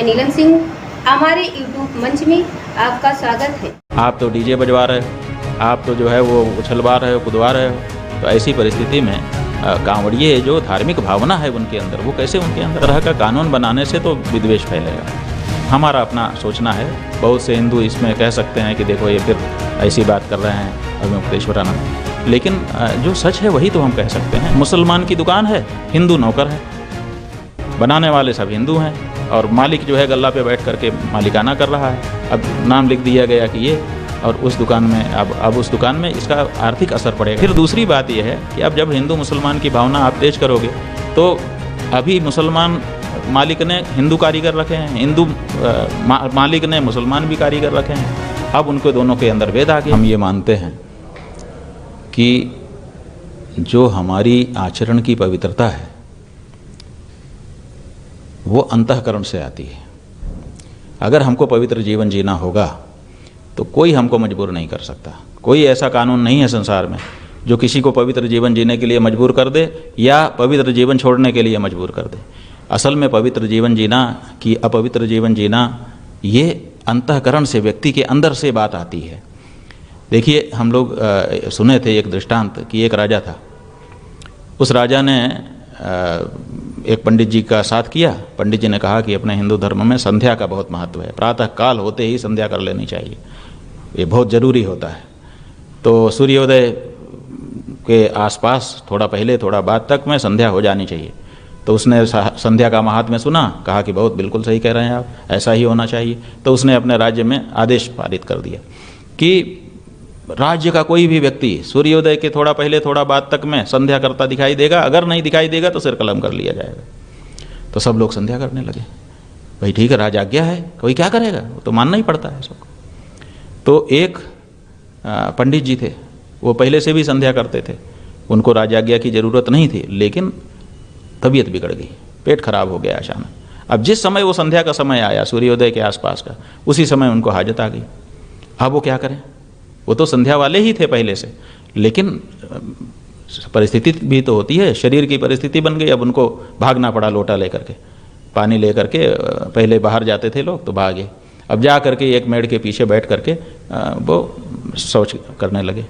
नीलम सिंह, हमारे यूट्यूब मंच में आपका स्वागत है। आप तो डीजे बजवा रहे हो, आप तो जो है वो उछलवा रहे हो, कुदवा रहे हो। तो ऐसी परिस्थिति में कांवड़िए जो धार्मिक भावना है उनके अंदर, वो कैसे उनके अंदर तरह का कानून बनाने से तो विद्वेष फैलेगा। हमारा अपना सोचना है। बहुत से हिंदू इसमें कह सकते हैं कि देखो ये फिर ऐसी बात कर रहे हैं अभिमुक्तेश्वरानंद, लेकिन जो सच है वही तो हम कह सकते हैं। मुसलमान की दुकान है, हिंदू नौकर है, बनाने वाले सब हिंदू हैं और मालिक जो है गल्ला पे बैठ करके मालिकाना कर रहा है। अब नाम लिख दिया गया कि ये, और उस दुकान में अब उस दुकान में इसका आर्थिक असर पड़ेगा। फिर दूसरी बात यह है कि अब जब हिंदू मुसलमान की भावना आप तेज करोगे तो अभी मुसलमान मालिक ने हिंदू कारीगर रखे हैं, हिंदू मालिक ने मुसलमान भी कारीगर रखे हैं। अब उनको दोनों के अंदर भेद आ गया। हम ये मानते हैं कि जो हमारी आचरण की पवित्रता है वो अंतःकरण से आती है। अगर हमको पवित्र जीवन जीना होगा तो कोई हमको मजबूर नहीं कर सकता। कोई ऐसा कानून नहीं है संसार में जो किसी को पवित्र जीवन जीने के लिए मजबूर कर दे या पवित्र जीवन छोड़ने के लिए मजबूर कर दे। असल में पवित्र जीवन जीना कि अपवित्र जीवन जीना, ये अंतःकरण से, व्यक्ति के अंदर से बात आती है। देखिए, हम लोग सुने थे एक दृष्टांत कि एक राजा था। उस राजा ने एक पंडित जी का साथ किया। पंडित जी ने कहा कि अपने हिंदू धर्म में संध्या का बहुत महत्व है, प्रातः काल होते ही संध्या कर लेनी चाहिए, ये बहुत ज़रूरी होता है। तो सूर्योदय के आसपास थोड़ा पहले थोड़ा बाद तक में संध्या हो जानी चाहिए। तो उसने संध्या का महात्म्य सुना, कहा कि बहुत बिल्कुल सही कह रहे हैं आप, ऐसा ही होना चाहिए। तो उसने अपने राज्य में आदेश पारित कर दिया कि राज्य का कोई भी व्यक्ति सूर्योदय के थोड़ा पहले थोड़ा बाद तक में संध्या करता दिखाई देगा, अगर नहीं दिखाई देगा तो सिर कलम कर लिया जाएगा। तो सब लोग संध्या करने लगे। भाई ठीक है, राज आज्ञा है, कोई क्या करेगा, वो तो मानना ही पड़ता है सबको। तो एक पंडित जी थे, वो पहले से भी संध्या करते थे, उनको राज आज्ञा की ज़रूरत नहीं थी, लेकिन तबीयत बिगड़ गई, पेट खराब हो गया अचानक। अब जिस समय वो संध्या का समय आया, सूर्योदय के आसपास का, उसी समय उनको हाजत आ गई। अब वो क्या करें, वो तो संध्या वाले ही थे पहले से, लेकिन परिस्थिति भी तो होती है, शरीर की परिस्थिति बन गई। अब उनको भागना पड़ा लोटा लेकर के, पानी लेकर के। पहले बाहर जाते थे लोग तो भागे, अब जा करके एक मेड़ के पीछे बैठ करके वो शौच करने लगे।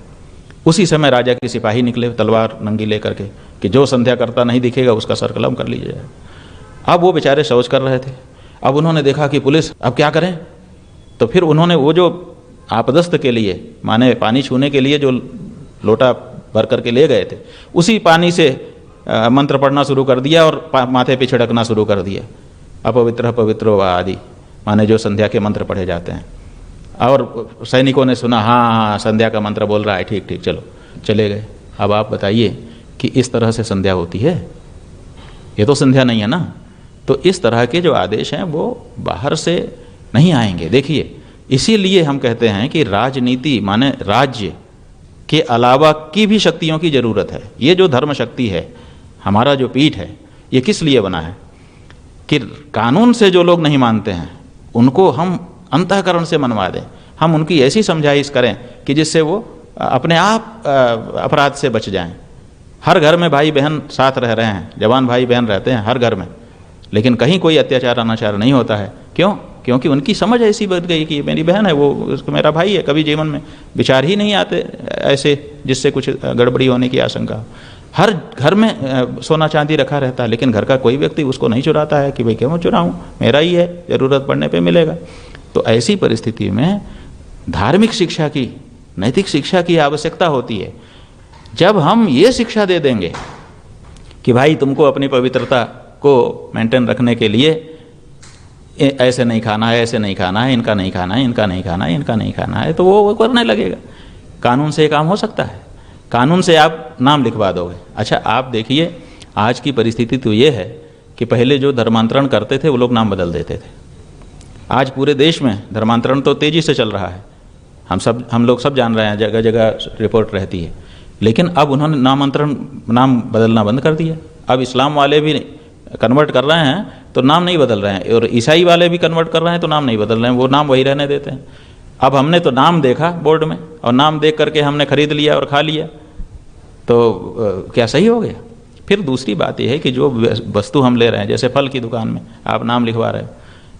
उसी समय राजा के सिपाही निकले तलवार नंगी लेकर के कि जो संध्या करता नहीं दिखेगा उसका सर कलम कर लीजिए। अब वो बेचारे शौच कर रहे थे। अब उन्होंने देखा कि पुलिस, अब क्या करें। तो फिर उन्होंने वो जो आपदस्थ के लिए, माने पानी छूने के लिए जो लोटा भर करके ले गए थे, उसी पानी से मंत्र पढ़ना शुरू कर दिया और माथे पे छिड़कना शुरू कर दिया। अपवित्र पवित्रो वा आदि, माने जो संध्या के मंत्र पढ़े जाते हैं। और सैनिकों ने सुना, हाँ संध्या का मंत्र बोल रहा है, ठीक ठीक, चलो, चले गए। अब आप बताइए कि इस तरह से संध्या होती है? ये तो संध्या नहीं है ना। तो इस तरह के जो आदेश हैं वो बाहर से नहीं आएंगे। देखिए, इसीलिए हम कहते हैं कि राजनीति माने राज्य के अलावा की भी शक्तियों की ज़रूरत है। ये जो धर्म शक्ति है, हमारा जो पीठ है, ये किस लिए बना है कि कानून से जो लोग नहीं मानते हैं उनको हम अंतःकरण से मनवा दें। हम उनकी ऐसी समझाइश करें कि जिससे वो अपने आप अपराध से बच जाएं। हर घर में भाई बहन साथ रह रहे हैं, जवान भाई बहन रहते हैं हर घर में, लेकिन कहीं कोई अत्याचार अनाचार नहीं होता है। क्यों? क्योंकि उनकी समझ ऐसी बन गई कि मेरी बहन है, वो मेरा भाई है। कभी जीवन में विचार ही नहीं आते ऐसे जिससे कुछ गड़बड़ी होने की आशंका। हर घर में सोना चांदी रखा रहता है, लेकिन घर का कोई व्यक्ति उसको नहीं चुराता है कि भाई क्यों चुराऊं, मेरा ही है, ज़रूरत पड़ने पे मिलेगा। तो ऐसी परिस्थिति में धार्मिक शिक्षा की, नैतिक शिक्षा की आवश्यकता होती है। जब हम ये शिक्षा दे देंगे कि भाई तुमको अपनी पवित्रता को मेंटेन रखने के लिए ऐसे नहीं खाना है, ऐसे नहीं खाना है, इनका नहीं खाना है, इनका नहीं खाना है, इनका नहीं खाना है, तो वो करने लगेगा। कानून से ये काम हो सकता है? कानून से आप नाम लिखवा दोगे। अच्छा, आप देखिए आज की परिस्थिति तो ये है कि पहले जो धर्मांतरण करते थे वो लोग नाम बदल देते थे। आज पूरे देश में धर्मांतरण तो तेज़ी से चल रहा है, हम लोग सब जान रहे हैं, जगह जगह रिपोर्ट रहती है। लेकिन अब उन्होंने नाम बदलना बंद कर दिया। अब इस्लाम वाले भी कन्वर्ट कर रहे हैं तो नाम नहीं बदल रहे हैं, और ईसाई वाले भी कन्वर्ट कर रहे हैं तो नाम नहीं बदल रहे हैं, वो नाम वही रहने देते हैं। अब हमने तो नाम देखा बोर्ड में और नाम देख करके हमने खरीद लिया और खा लिया, तो क्या सही हो गया? फिर दूसरी बात यह है कि जो वस्तु हम ले रहे हैं, जैसे फल की दुकान में आप नाम लिखवा रहे हो,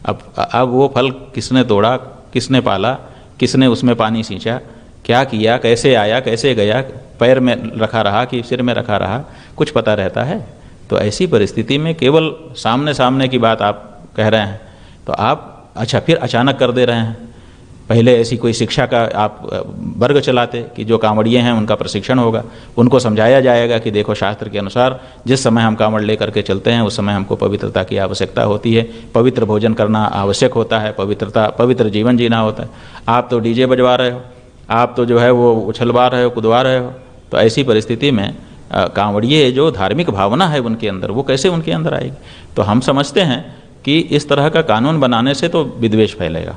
अब वो फल किसने तोड़ा, किसने पाला, किसने उसमें पानी सींचा, क्या किया, कैसे आया, कैसे गया, पैर में रखा रहा कि सिर में रखा रहा, कुछ पता रहता है? तो ऐसी परिस्थिति में केवल सामने सामने की बात आप कह रहे हैं तो आप अच्छा फिर अचानक कर दे रहे हैं। पहले ऐसी कोई शिक्षा का आप वर्ग चलाते कि जो कांवड़िए हैं उनका प्रशिक्षण होगा, उनको समझाया जाएगा कि देखो शास्त्र के अनुसार जिस समय हम कांवड़ लेकर के चलते हैं उस समय हमको पवित्रता की आवश्यकता होती है, पवित्र भोजन करना आवश्यक होता है, पवित्र जीवन जीना होता है। आप तो डीजे बजवा रहे हो, आप तो जो है वो उछलवा रहे हो, कूदवा रहे हो। तो ऐसी परिस्थिति में कांवड़िए जो धार्मिक भावना है उनके अंदर, वो कैसे उनके अंदर आएगी? तो हम समझते हैं कि इस तरह का कानून बनाने से तो विद्वेष फैलेगा।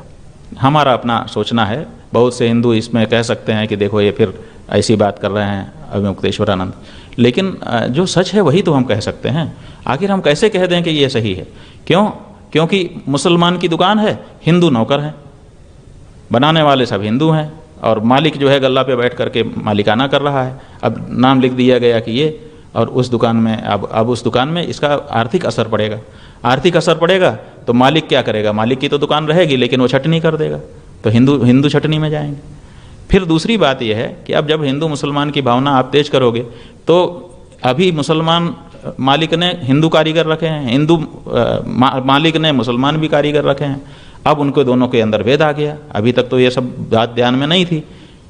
हमारा अपना सोचना है। बहुत से हिंदू इसमें कह सकते हैं कि देखो ये फिर ऐसी बात कर रहे हैं अविमुक्तेश्वरानंद, लेकिन जो सच है वही तो हम कह सकते हैं। आखिर हम कैसे कह दें कि ये सही है? क्यों? क्योंकि मुसलमान की दुकान है, हिंदू नौकर हैं, बनाने वाले सब हिंदू हैं और मालिक जो है गल्ला पे बैठ करके मालिकाना कर रहा है। अब नाम लिख दिया गया कि ये, और उस दुकान में अब उस दुकान में इसका आर्थिक असर पड़ेगा। आर्थिक असर पड़ेगा तो मालिक क्या करेगा? मालिक की तो दुकान रहेगी लेकिन वो छटनी कर देगा, तो हिंदू छटनी में जाएंगे। फिर दूसरी बात यह है कि अब जब हिंदू मुसलमान की भावना आप तेज करोगे तो अभी मुसलमान मालिक ने हिंदू कारीगर रखे हैं, हिंदू मालिक ने मुसलमान भी कारीगर रखे हैं। अब उनको दोनों के अंदर भेद आ गया। अभी तक तो ये सब बात ध्यान में नहीं थी,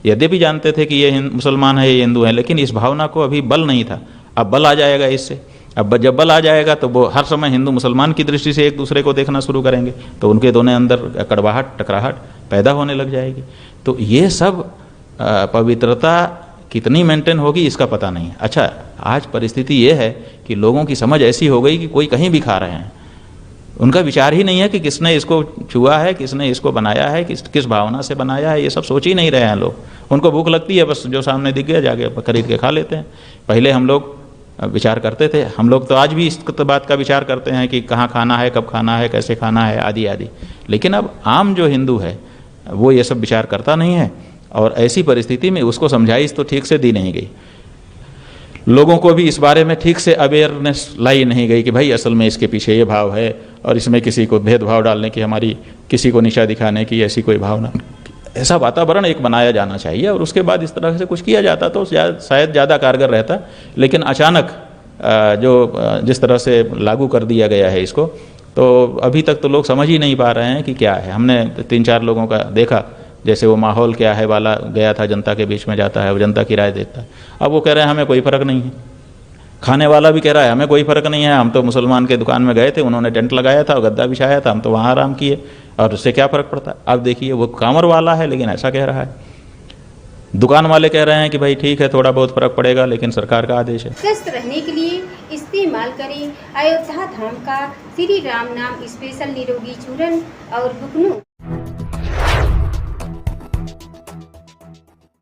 यद्यपि जानते थे कि ये मुसलमान है, ये हिंदू है, लेकिन इस भावना को अभी बल नहीं था। अब बल आ जाएगा इससे। अब जब बल आ जाएगा तो वो हर समय हिंदू मुसलमान की दृष्टि से एक दूसरे को देखना शुरू करेंगे, तो उनके दोनों अंदर कड़वाहट, टकराहट पैदा होने लग जाएगी। तो ये सब पवित्रता कितनी मेंटेन होगी इसका पता नहीं है। अच्छा, आज परिस्थिति ये है कि लोगों की समझ ऐसी हो गई कि कोई कहीं भी खा रहे हैं, उनका विचार ही नहीं है कि किसने इसको छुआ है, किसने इसको बनाया है, किस भावना से बनाया है, ये सब सोच ही नहीं रहे हैं लोग। उनको भूख लगती है, बस जो सामने दिख गया जाके खरीद के खा लेते हैं। पहले हम लोग विचार करते थे, हम लोग तो आज भी इस बात का विचार करते हैं कि कहाँ खाना है, कब खाना है, कैसे खाना है, आदि आदि। लेकिन अब आम जो हिंदू है वो ये सब विचार करता नहीं है, और ऐसी परिस्थिति में उसको समझाइश तो ठीक से दी नहीं गई। लोगों को भी इस बारे में ठीक से अवेयरनेस लाई नहीं गई कि भाई असल में इसके पीछे ये भाव है, और इसमें किसी को भेदभाव डालने की, हमारी किसी को नीचा दिखाने की ऐसी कोई भावना। ऐसा वातावरण एक बनाया जाना चाहिए, और उसके बाद इस तरह से कुछ किया जाता तो शायद ज़्यादा कारगर रहता। लेकिन अचानक जिस तरह से लागू कर दिया गया है इसको, तो अभी तक तो लोग समझ ही नहीं पा रहे हैं कि क्या है। हमने 3-4 लोगों का देखा, जैसे वो माहौल क्या है वाला गया था, जनता के बीच में जाता है, वो जनता की राय देता है। अब वो कह रहे हैं हमें कोई फ़र्क नहीं है। खाने वाला भी कह रहा है हमें कोई फ़र्क नहीं है, हम तो मुसलमान के दुकान में गए थे, उन्होंने टेंट लगाया था और गद्दा बिछाया था, हम तो वहाँ आराम किए, और उससे क्या फ़र्क पड़ता है। अब देखिए वो कांवर वाला है लेकिन ऐसा कह रहा है। दुकान वाले कह रहे हैं कि भाई ठीक है, थोड़ा बहुत फ़र्क पड़ेगा, लेकिन सरकार का आदेश है। स्वस्थ रहने के लिए इस्तेमाल करें अयोध्या धाम का श्री राम नाम स्पेशल निरोगी चूर्ण और बुकनू।